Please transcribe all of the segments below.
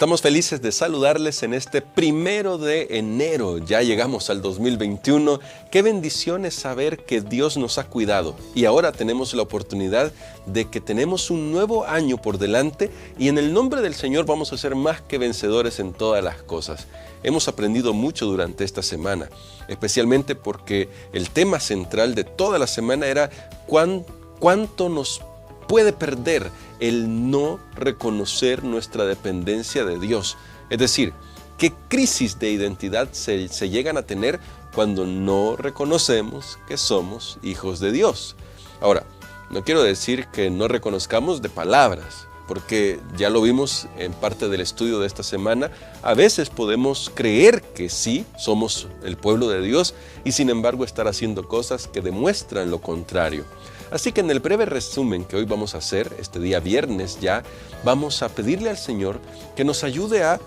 Estamos felices de saludarles en este 1 de enero. Ya llegamos al 2021. Qué bendición es saber que Dios nos ha cuidado. Y ahora tenemos la oportunidad de que tenemos un nuevo año por delante y en el nombre del Señor vamos a ser más que vencedores en todas las cosas. Hemos aprendido mucho durante esta semana, especialmente porque el tema central de toda la semana era cuánto nos puede perder el no reconocer nuestra dependencia de Dios. Es decir, qué crisis de identidad se llegan a tener cuando no reconocemos que somos hijos de Dios. Ahora, no quiero decir que no reconozcamos de palabras, porque ya lo vimos en parte del estudio de esta semana. A veces podemos creer que sí, somos el pueblo de Dios y sin embargo estar haciendo cosas que demuestran lo contrario. Así que en el breve resumen que hoy vamos a hacer, este día viernes ya, vamos a pedirle al Señor que nos ayude a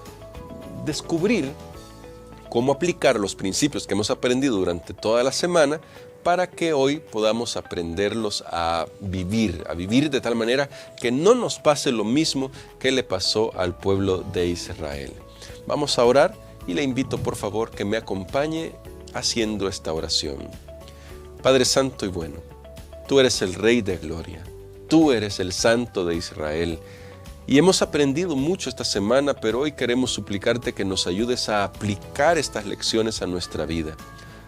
descubrir cómo aplicar los principios que hemos aprendido durante toda la semana para que hoy podamos aprenderlos a vivir de tal manera que no nos pase lo mismo que le pasó al pueblo de Israel. Vamos a orar y le invito por favor que me acompañe haciendo esta oración. Padre Santo y bueno, tú eres el Rey de Gloria, tú eres el Santo de Israel. Y hemos aprendido mucho esta semana, pero hoy queremos suplicarte que nos ayudes a aplicar estas lecciones a nuestra vida.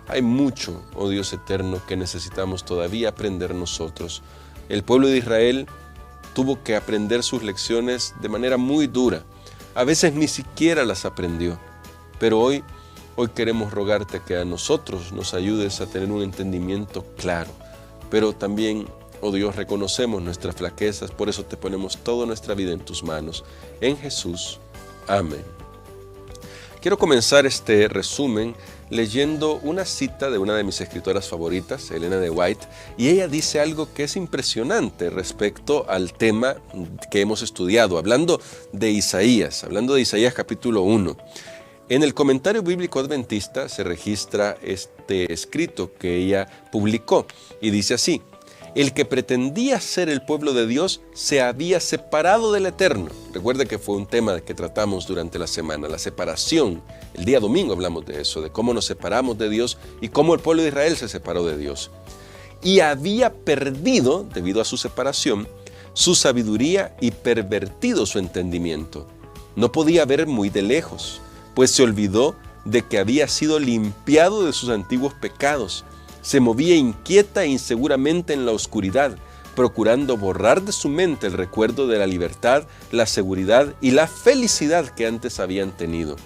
Hay mucho, oh Dios eterno, que necesitamos todavía aprender nosotros. El pueblo de Israel tuvo que aprender sus lecciones de manera muy dura. A veces ni siquiera las aprendió. Pero hoy queremos rogarte que a nosotros nos ayudes a tener un entendimiento claro. Pero también, oh Dios, reconocemos nuestras flaquezas, por eso te ponemos toda nuestra vida en tus manos. En Jesús. Amén. Quiero comenzar este resumen leyendo una cita de una de mis escritoras favoritas, Elena de White, y ella dice algo que es impresionante respecto al tema que hemos estudiado, hablando de Isaías capítulo 1. En el comentario bíblico adventista se registra este escrito que ella publicó y dice así: el que pretendía ser el pueblo de Dios se había separado del Eterno. Recuerde que fue un tema que tratamos durante la semana, la separación. El día domingo hablamos de eso, de cómo nos separamos de Dios y cómo el pueblo de Israel se separó de Dios. Y había perdido, debido a su separación, su sabiduría y pervertido su entendimiento. No podía ver muy de lejos, pues se olvidó de que había sido limpiado de sus antiguos pecados. Se movía inquieta e inseguramente en la oscuridad, procurando borrar de su mente el recuerdo de la libertad, la seguridad y la felicidad que antes habían tenido.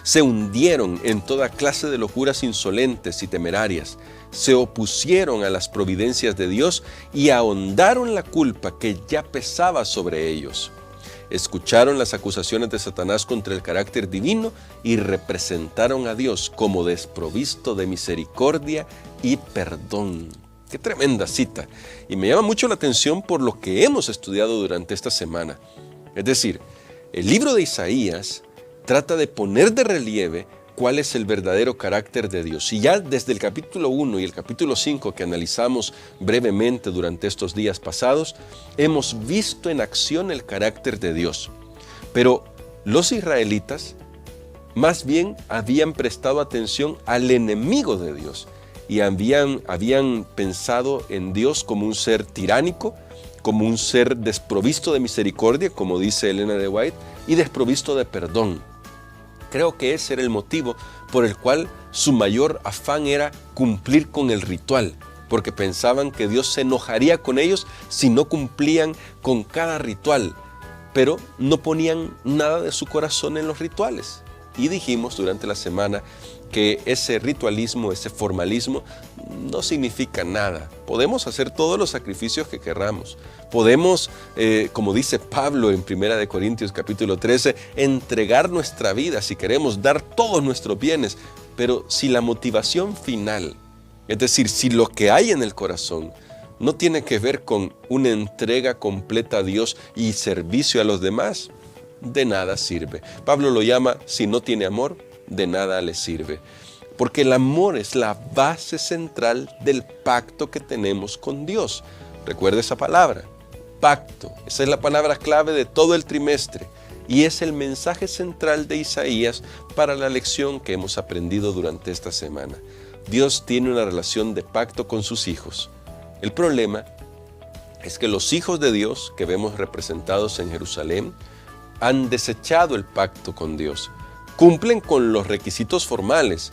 Se hundieron en toda clase de locuras insolentes y temerarias, se opusieron a las providencias de Dios y ahondaron la culpa que ya pesaba sobre ellos. Escucharon las acusaciones de Satanás contra el carácter divino y representaron a Dios como desprovisto de misericordia y perdón. ¡Qué tremenda cita! Y me llama mucho la atención por lo que hemos estudiado durante esta semana. Es decir, el libro de Isaías trata de poner de relieve cuál es el verdadero carácter de Dios. Y ya desde el capítulo 1 y el capítulo 5 que analizamos brevemente durante estos días pasados, hemos visto en acción el carácter de Dios. Pero los israelitas más bien habían prestado atención al enemigo de Dios y habían pensado en Dios como un ser tiránico, como un ser desprovisto de misericordia, como dice Elena de White, y desprovisto de perdón. Creo que ese era el motivo por el cual su mayor afán era cumplir con el ritual, porque pensaban que Dios se enojaría con ellos si no cumplían con cada ritual, pero no ponían nada de su corazón en los rituales. Y dijimos durante la semana que ese ritualismo, ese formalismo, no significa nada. Podemos hacer todos los sacrificios que querramos. Podemos, como dice Pablo en 1 Corintios capítulo 13, entregar nuestra vida si queremos, dar todos nuestros bienes. Pero si la motivación final, es decir, si lo que hay en el corazón no tiene que ver con una entrega completa a Dios y servicio a los demás, de nada sirve. Pablo lo llama, si no tiene amor, de nada le sirve. Porque el amor es la base central del pacto que tenemos con Dios. Recuerda esa palabra, pacto. Esa es la palabra clave de todo el trimestre. y es el mensaje central de Isaías para la lección que hemos aprendido durante esta semana. Dios tiene una relación de pacto con sus hijos. El problema es que los hijos de Dios que vemos representados en Jerusalén han desechado el pacto con Dios. Cumplen con los requisitos formales,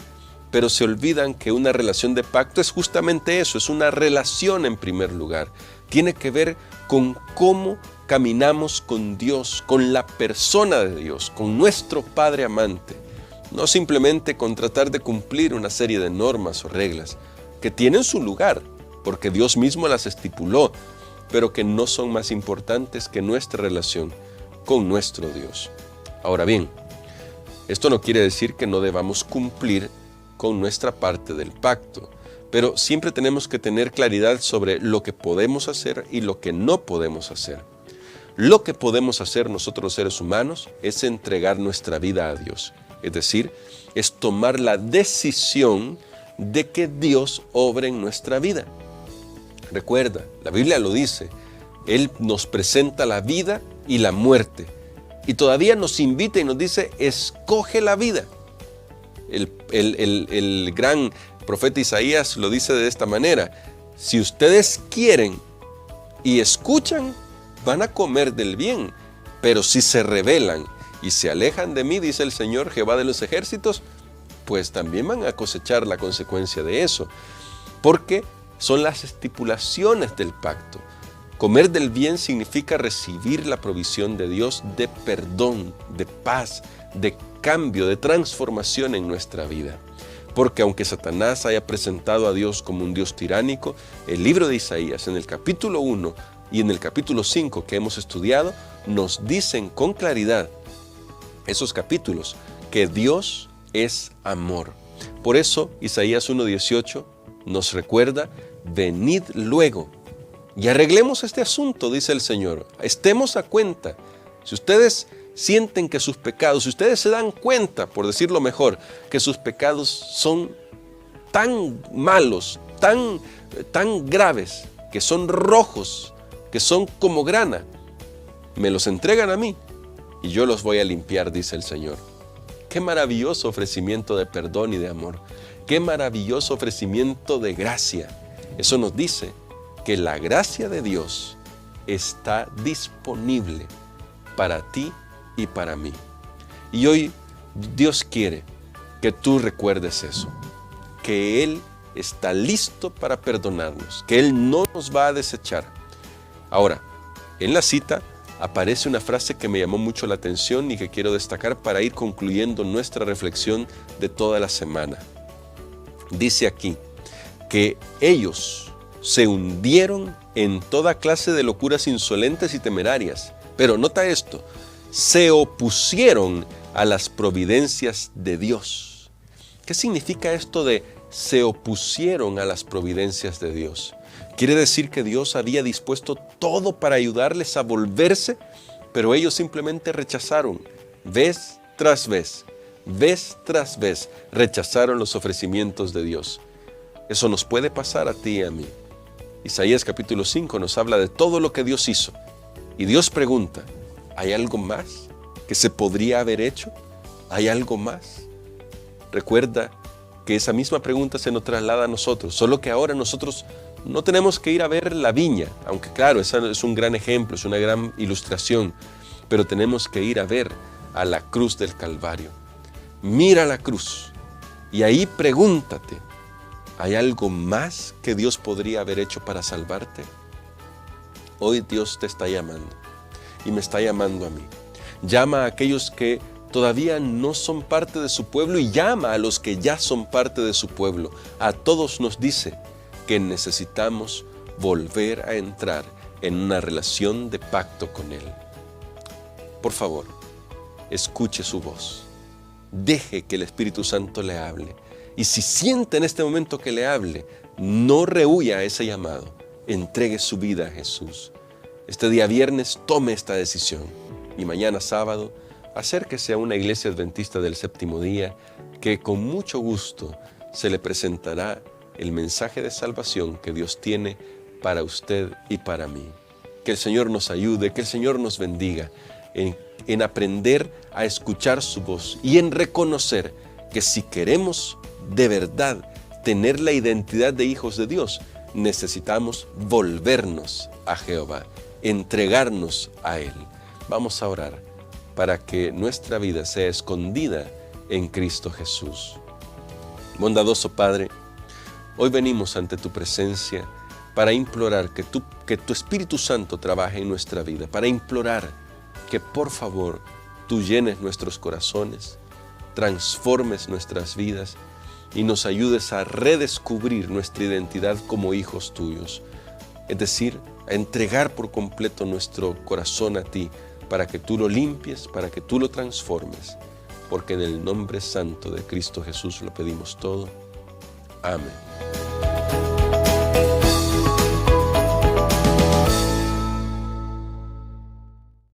pero se olvidan que una relación de pacto es justamente eso, es una relación en primer lugar. Tiene que ver con cómo caminamos con Dios, con la persona de Dios, con nuestro Padre amante. No simplemente con tratar de cumplir una serie de normas o reglas que tienen su lugar, porque Dios mismo las estipuló, pero que no son más importantes que nuestra relación con nuestro Dios. Ahora bien, esto no quiere decir que no debamos cumplir con nuestra parte del pacto, pero siempre tenemos que tener claridad sobre lo que podemos hacer y lo que no podemos hacer. Lo que podemos hacer nosotros los seres humanos es entregar nuestra vida a Dios, es decir, es tomar la decisión de que Dios obre en nuestra vida. Recuerda, la Biblia lo dice, Él nos presenta la vida y la muerte, y todavía nos invita y nos dice, escoge la vida. El gran profeta Isaías lo dice de esta manera: si ustedes quieren y escuchan, van a comer del bien, pero si se rebelan y se alejan de mí, dice el Señor Jehová de los ejércitos, pues también van a cosechar la consecuencia de eso, porque son las estipulaciones del pacto. Comer del bien significa recibir la provisión de Dios de perdón, de paz, de cambio, de transformación en nuestra vida. Porque aunque Satanás haya presentado a Dios como un Dios tiránico, el libro de Isaías en el capítulo 1 y en el capítulo 5 que hemos estudiado, nos dicen con claridad esos capítulos que Dios es amor. Por eso Isaías 1:18 nos recuerda: venid luego y arreglemos este asunto, dice el Señor. Estemos a cuenta. Si ustedes sienten que sus pecados, si ustedes se dan cuenta, por decirlo mejor, que sus pecados son tan malos, tan graves, que son rojos, que son como grana, me los entregan a mí y yo los voy a limpiar, dice el Señor. Qué maravilloso ofrecimiento de perdón y de amor. Qué maravilloso ofrecimiento de gracia. Eso nos dice que la gracia de Dios está disponible para ti y para mí. Y hoy Dios quiere que tú recuerdes eso, que Él está listo para perdonarnos, que Él no nos va a desechar. Ahora, en la cita aparece una frase que me llamó mucho la atención y que quiero destacar para ir concluyendo nuestra reflexión de toda la semana. Dice aquí que ellos se hundieron en toda clase de locuras insolentes y temerarias. Pero nota esto: se opusieron a las providencias de Dios. ¿Qué significa esto de se opusieron a las providencias de Dios? Quiere decir que Dios había dispuesto todo para ayudarles a volverse, pero ellos simplemente rechazaron. Vez tras vez, rechazaron los ofrecimientos de Dios. Eso nos puede pasar a ti y a mí. Isaías capítulo 5 nos habla de todo lo que Dios hizo. Y Dios pregunta: ¿hay algo más que se podría haber hecho? ¿Hay algo más? Recuerda que esa misma pregunta se nos traslada a nosotros, solo que ahora nosotros no tenemos que ir a ver la viña, aunque claro, esa es un gran ejemplo, es una gran ilustración, pero tenemos que ir a ver a la cruz del Calvario. Mira la cruz y ahí pregúntate: ¿hay algo más que Dios podría haber hecho para salvarte? Hoy Dios te está llamando y me está llamando a mí. Llama a aquellos que todavía no son parte de su pueblo y llama a los que ya son parte de su pueblo. A todos nos dice que necesitamos volver a entrar en una relación de pacto con Él. Por favor, escuche su voz. Deje que el Espíritu Santo le hable. Y si siente en este momento que le hable, no rehúya a ese llamado. Entregue su vida a Jesús. Este día viernes tome esta decisión. Y mañana sábado, acérquese a una iglesia adventista del séptimo día que con mucho gusto se le presentará el mensaje de salvación que Dios tiene para usted y para mí. Que el Señor nos ayude, que el Señor nos bendiga. en aprender a escuchar su voz y en reconocer que si queremos de verdad tener la identidad de hijos de Dios, necesitamos volvernos a Jehová, entregarnos a Él. Vamos a orar para que nuestra vida sea escondida en Cristo Jesús. Bondadoso Padre, hoy venimos ante tu presencia para implorar que tu Espíritu Santo trabaje en nuestra vida, para implorar que por favor tú llenes nuestros corazones, transformes nuestras vidas y nos ayudes a redescubrir nuestra identidad como hijos tuyos. Es decir, a entregar por completo nuestro corazón a ti para que tú lo limpies, para que tú lo transformes. Porque en el nombre santo de Cristo Jesús lo pedimos todo. Amén.